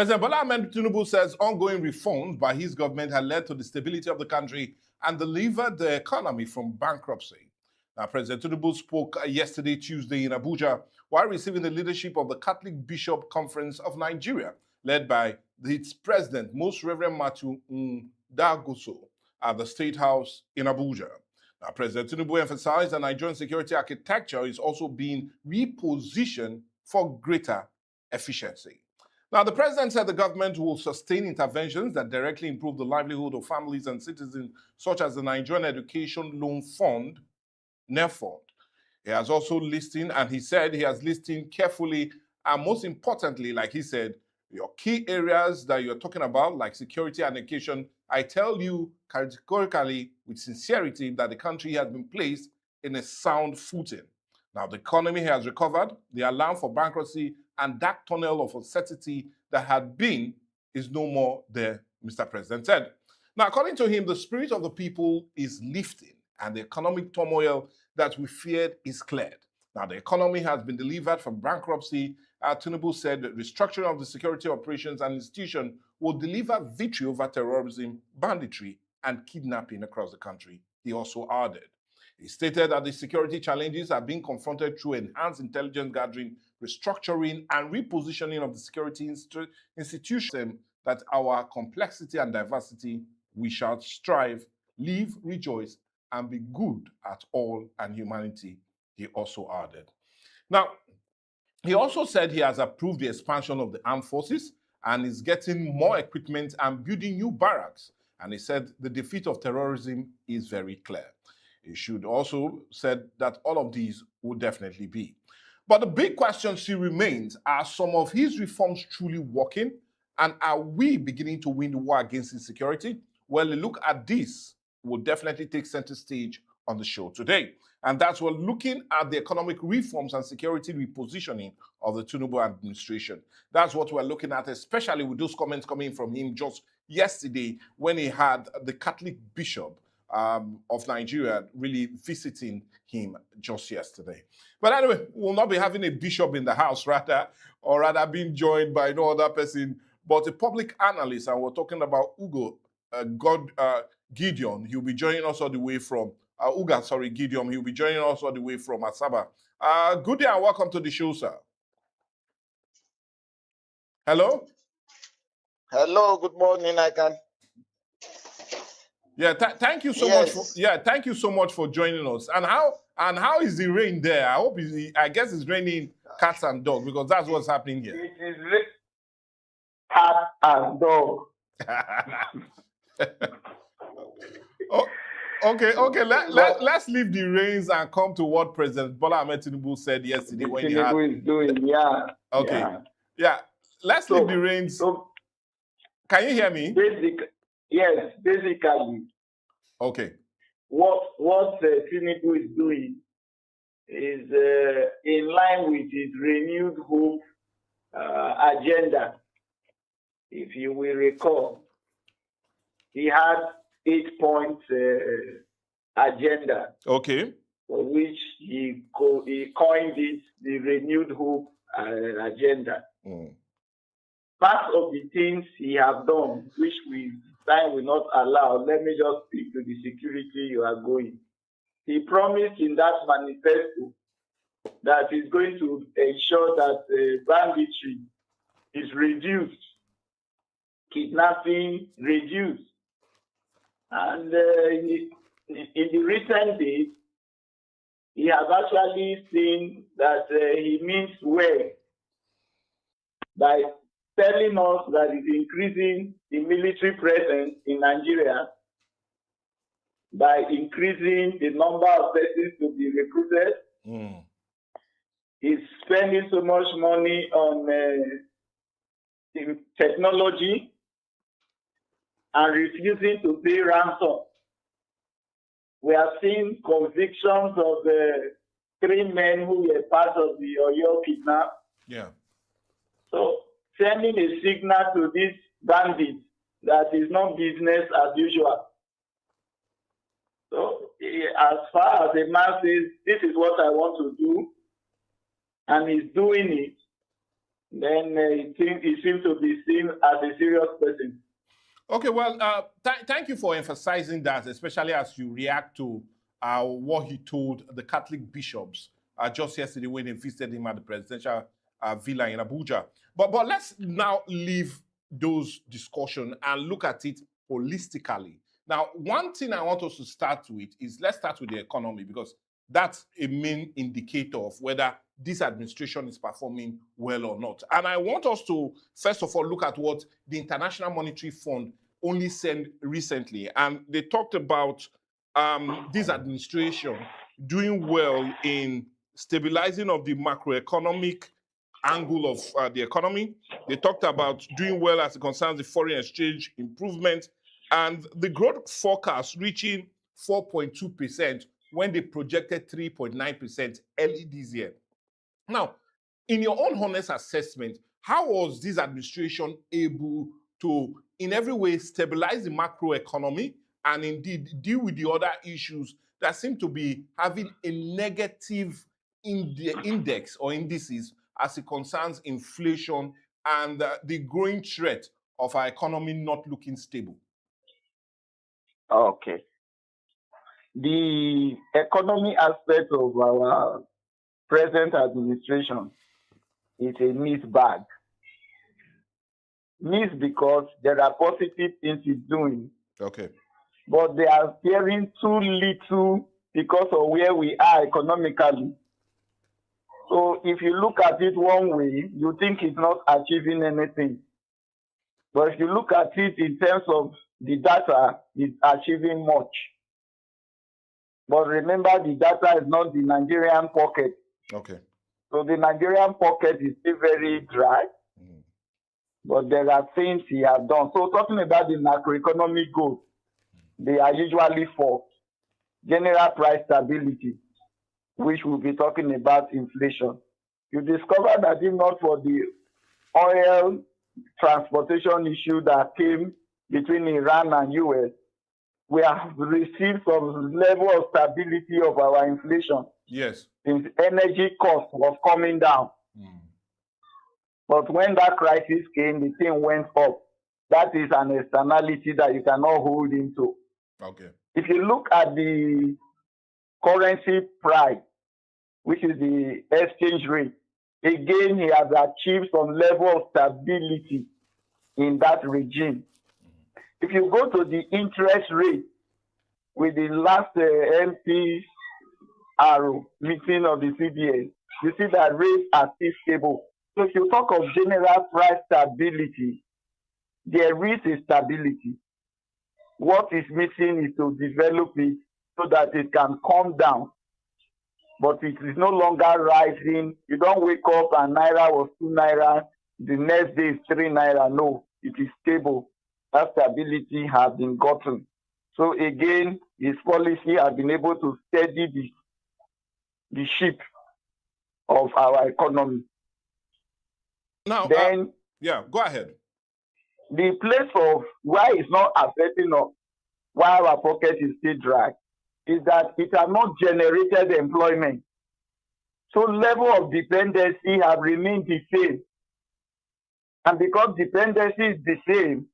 President Bola Tinubu says ongoing reforms by his government had led to the stability of the country and delivered the economy from bankruptcy. Now, President Tinubu spoke yesterday, Tuesday, in Abuja, while receiving the leadership of the Catholic Bishop Conference of Nigeria, led by its president, Most Reverend Matthew Ndagoso, at the State House in Abuja. Now, President Tinubu emphasized that Nigerian security architecture is also being repositioned for greater efficiency. Now, the president said the government will sustain interventions that directly improve the livelihood of families and citizens, such as the Nigerian Education Loan Fund, NEFOD. He has also listened, and he said he has listened carefully, and most importantly, like he said, your key areas that you're talking about, like security and education, I tell you categorically with sincerity that the country has been placed in a sound footing. Now, the economy has recovered, the alarm for bankruptcy and dark tunnel of uncertainty that had been is no more there, Mr. President said. Now, according to him, the spirit of the people is lifting and the economic turmoil that we feared is cleared. Now, the economy has been delivered from bankruptcy. Tinubu said that restructuring of the security operations and institution will deliver victory over terrorism, banditry, and kidnapping across the country. He also added. He stated that the security challenges are being confronted through enhanced intelligence gathering, restructuring, and repositioning of the security institution, that our complexity and diversity, we shall strive, live, rejoice, and be good at all and humanity, he also added. Now, he also said he has approved the expansion of the armed forces and is getting more equipment and building new barracks. And he said the defeat of terrorism is very clear. He should also said that all of these will definitely be. But the big question still remains, are some of his reforms truly working? And are we beginning to win the war against insecurity? Well, a look at this will definitely take center stage on the show today. And that's we're looking at the economic reforms and security repositioning of the Tinubu administration. That's what we're looking at, especially with those comments coming from him just yesterday when he had the Catholic Bishop of Nigeria really visiting him just yesterday. But anyway, we'll not be having a bishop in the house, rather being joined by no other person but a public analyst. And we're talking about Gideon. He'll be joining us all the way from Gideon. He'll be joining us all the way from Asaba. Good day and welcome to the show, sir. Hello? Hello, good morning. Yeah, thank you so much. Thank you so much for joining us. And how is the rain there? I guess it's raining cats and dogs, because that's what's happening here. It is cat and dog. Okay. Let's leave the rains and come to what President Bola Tinubu said yesterday when he had. Tinubu is doing, yeah. Okay. Yeah. Let's leave the rains. Can you hear me? Basically. Okay. What Tinubu is doing is in line with his renewed hope agenda. If you will recall, he had 8-point agenda. Okay. For which he coined it the renewed hope agenda. Part of the things he has done, which time will not allow, let me just speak to the security you are going. He promised in that manifesto that he's going to ensure that banditry is reduced, kidnapping reduced. And in the recent days, he has actually seen that he means well by telling us that he's increasing the military presence in Nigeria by increasing the number of persons to be recruited. He's spending so much money on technology and refusing to pay ransom. We have seen convictions of 3 men who were part of the Oyo kidnap. Yeah. So sending a signal to these bandits that is not business as usual. So as far as the man says, this is what I want to do, and he's doing it, then he seems to be seen as a serious person. Okay, well, thank you for emphasizing that, especially as you react to what he told the Catholic bishops just yesterday when they visited him at the presidential villa in Abuja. But let's now leave those discussions and look at it holistically. Now, one thing I want us to start with is let's start with the economy, because that's a main indicator of whether this administration is performing well or not. And I want us to, first of all, look at what the International Monetary Fund only said recently. And they talked about this administration doing well in stabilizing of the macroeconomic angle of the economy. They talked about doing well as it concerns the foreign exchange improvement and the growth forecast reaching 4.2% when they projected 3.9% early this year. Now, in your own honest assessment, how was this administration able to, in every way, stabilize the macroeconomy and indeed deal with the other issues that seem to be having a negative index or indices as it concerns inflation and the growing threat of our economy not looking stable? Okay. The economy aspect of our present administration is a mixed bag. Mixed because there are positive things it's doing. Okay. But they are appearing too little because of where we are economically. So if you look at it one way, you think it's not achieving anything. But if you look at it in terms of the data, it's achieving much. But remember, the data is not the Nigerian pocket. Okay. So the Nigerian pocket is still very dry. But there are things he has done. So talking about the macroeconomic goals, they are usually four. General price stability, which we'll be talking about inflation. You discover that if not for the oil transportation issue that came between Iran and US, we have received some level of stability of our inflation. Yes. Since energy cost was coming down. But when that crisis came, the thing went up. That is an externality that you cannot hold into. Okay. If you look at the currency price, which is the exchange rate, again, he has achieved some level of stability in that regime. If you go to the interest rate with the last MPR meeting of the CBN, you see that rates are still stable. So if you talk of general price stability, there is a stability. What is missing is to develop it so that it can come down. But it is no longer rising. You don't wake up and Naira was 2 Naira, the next day is 3 Naira. No, it is stable. That stability has been gotten. So again, his policy has been able to steady the ship of our economy. Now, then, yeah, go ahead. The place of why it's not affecting us, why our pocket is still dry, is that it has not generated employment. So level of dependency have remained the same. And because dependency is the same,